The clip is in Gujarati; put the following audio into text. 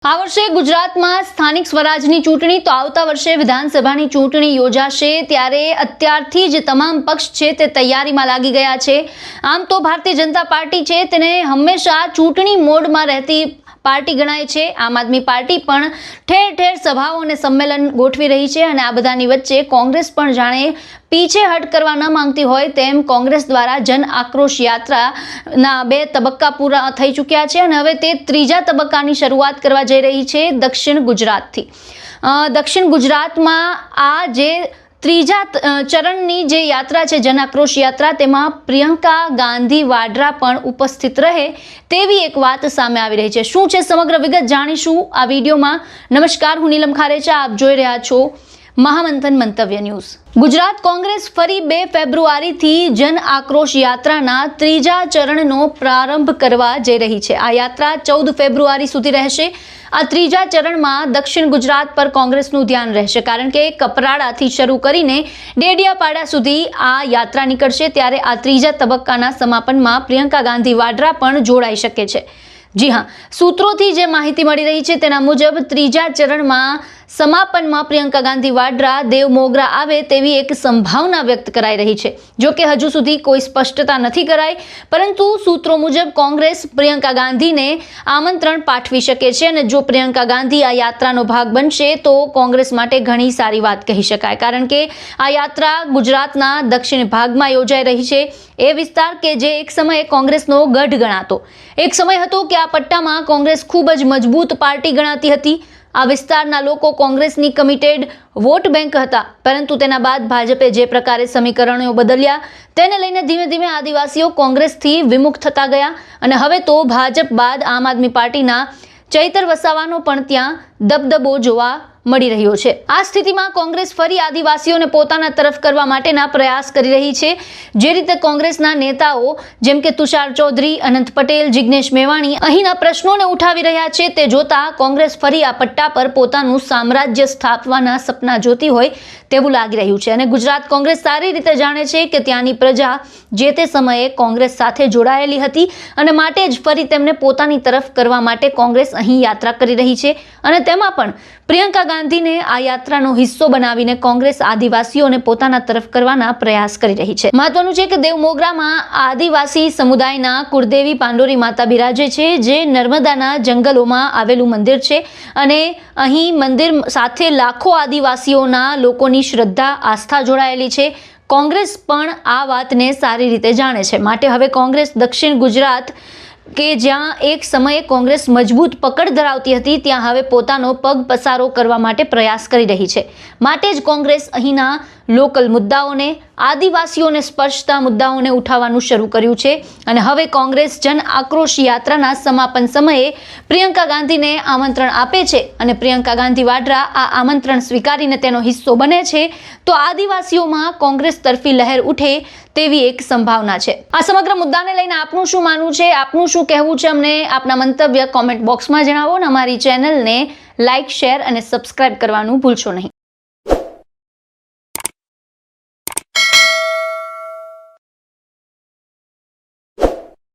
આ વર્ષે ગુજરાતમાં સ્થાનિક સ્વરાજની ચૂંટણી તો આવતા વર્ષે વિધાનસભાની ચૂંટણી યોજાશે ત્યારે અત્યારથી જ તમામ પક્ષ છે તે તૈયારીમાં લાગી ગયા છે। આમ તો ભારતીય જનતા પાર્ટી છે તેને હંમેશા ચૂંટણી મોડમાં રહેતી પાર્ટી ગણાય છે। આમ આદમી પાર્ટી પણ ઠેર ઠેર સભાઓ અને સંમેલન ગોઠવી રહી છે અને આ બધાની વચ્ચે કોંગ્રેસ પણ જાણે પીછેહટ કરવા ન માંગતી હોય તેમ કોંગ્રેસ દ્વારા જન આક્રોશ યાત્રાના 2 તબક્કા પૂરા થઈ ચૂક્યા છે અને હવે તે ત્રીજા તબક્કાની શરૂઆત કરવા જઈ રહી છે દક્ષિણ ગુજરાતથી। દક્ષિણ ગુજરાતમાં આ જે ત્રીજા ચરણની જે યાત્રા છે જન આક્રોશ યાત્રા તેમાં પ્રિયંકા ગાંધી વાડ્રા પણ ઉપસ્થિત રહે તેવી એક વાત સામે આવી રહી છે। શું છે સમગ્ર વિગત જાણીશું આ વિડીયોમાં। નમસ્કાર, હું નીલમ ખારેચા, આપ જોઈ રહ્યા છો મહામંથન મંતવ્ય ન્યૂઝ। ગુજરાત કોંગ્રેસ ફરી 2 ફેબ્રુઆરીથી જન આક્રોશ યાત્રાના ત્રીજા ચરણનો પ્રારંભ કરવા જઈ રહી છે। આ યાત્રા 14 ફેબ્રુઆરી સુધી રહેશે। આ ત્રીજા ચરણમાં દક્ષિણ ગુજરાત પર કોંગ્રેસનું ધ્યાન રહેશે કારણ કે કપરાડાથી શરૂ કરીને ડેડિયાપાડા સુધી આ યાત્રા નીકળશે ત્યારે આ ત્રીજા તબક્કાના સમાપનમાં પ્રિયંકા ગાંધી વાડ્રા પણ જોડાઈ શકે છે। જી હા, સૂત્રોથી જે માહિતી મળી રહી છે તેના મુજબ ત્રીજા ચરણમાં સમાપનમાં પ્રિયંકા ગાંધી વાડ્રા દેવ મોગરા આવે તેવી એક સંભાવના વ્યક્ત કરાઈ રહી છે। જો કે હજુ સુધી કોઈ સ્પષ્ટતા નથી કરાઈ, પરંતુ સૂત્રો મુજબ કોંગ્રેસ પ્રિયંકા ગાંધીને આમંત્રણ પાઠવી શકે છે અને જો પ્રિયંકા ગાંધી આ યાત્રાનો ભાગ બનશે તો કોંગ્રેસ માટે ઘણી સારી વાત કહી શકાય કારણ કે આ યાત્રા ગુજરાતના દક્ષિણ ભાગમાં યોજાઈ રહી છે। એ વિસ્તાર કે જે એક સમયે કોંગ્રેસનો ગઢ ગણાતો, એક સમય હતો કે આ પટ્ટામાં કોંગ્રેસ ખૂબ જ મજબૂત પાર્ટી ગણાતી હતી। આ વિસ્તારના લોકો કોંગ્રેસની કમિટેડ વોટ બેંક હતા, પરંતુ તેના બાદ ભાજપે જે પ્રકારે સમીકરણો બદલ્યા તેને લઈને ધીમે ધીમે આદિવાસીઓ કોંગ્રેસથી વિમુખ થતા ગયા અને હવે તો ભાજપ બાદ આમ આદમી પાર્ટીના ચૈતર વસાવાનો પણ ત્યાં દબદબો જોવા મળી રહ્યો છે। આ સ્થિતિમાં કોંગ્રેસ ફરી આદિવાસીઓને પોતાના તરફ કરવા માટેના પ્રયાસ કરી રહી છે। જે રીતે કોંગ્રેસના નેતાઓ જેમ કે તુષાર ચૌધરી, અનંત પટેલ, જિગ્નેશ મેવાણી અહીંના પ્રશ્નોને ઉઠાવી રહ્યા છે તે જોતા કોંગ્રેસ ફરી આ પટ્ટા પર પોતાનું સામ્રાજ્ય સ્થાપવાના સપના જોતી હોય તેવું લાગી રહ્યું છે અને ગુજરાત કોંગ્રેસ સારી રીતે જાણે છે કે ત્યાંની પ્રજા જે તે સમયે કોંગ્રેસ સાથે જોડાયેલી હતી અને માટે જ ફરી તેમને પોતાની તરફ કરવા માટે કોંગ્રેસ અહીં યાત્રા કરી રહી છે અને તેમાં પણ પ્રિયંકા ગાંધીને આ યાત્રાનો હિસ્સો બનાવીને કોંગ્રેસ આદિવાસીઓને પોતાના તરફ કરવાના પ્રયાસ કરી રહી છે। મહત્વનું છે કે દેવ મોગરામાં આદિવાસી સમુદાયના કુળદેવી પાંડોરી માતા બિરાજે છે જે નર્મદાના જંગલોમાં આવેલું મંદિર છે અને અહીં મંદિર સાથે લાખો આદિવાસીઓના લોકોની શ્રદ્ધા આસ્થા જોડાયેલી છે। કોંગ્રેસ પણ આ વાતને સારી રીતે જાણે છે, માટે હવે કોંગ્રેસ દક્ષિણ ગુજરાત કે જ્યાં એક સમયે કોંગ્રેસ મજબૂત પકડ ધરાવતી હતી ત્યાં હવે પોતાનો પગ પસારો કરવા માટે પ્રયાસ કરી રહી છે। માટે જ કોંગ્રેસ અહીંના લોકલ મુદ્દાઓને, આદિવાસીઓને સ્પર્શતા મુદ્દાઓને ઉઠાવવાનું શરૂ કર્યું છે અને હવે કોંગ્રેસ જન આક્રોશ યાત્રાના સમાપન સમયે પ્રિયંકા ગાંધીને આમંત્રણ આપે છે અને પ્રિયંકા ગાંધી વાડ્રા આ આમંત્રણ સ્વીકારીને તેનો હિસ્સો બને છે તો આદિવાસીઓમાં કોંગ્રેસ તરફી લહેર ઉઠે તેવી એક સંભાવના છે। આ સમગ્ર મુદ્દાને લઈને આપનું શું માનવું છે, આપનું શું કહેવું છે, અમને આપના મંતવ્ય કોમેન્ટ બોક્સમાં જણાવો અને અમારી ચેનલને લાઇક, શેર અને સબસ્ક્રાઇબ કરવાનું ભૂલશો નહીં।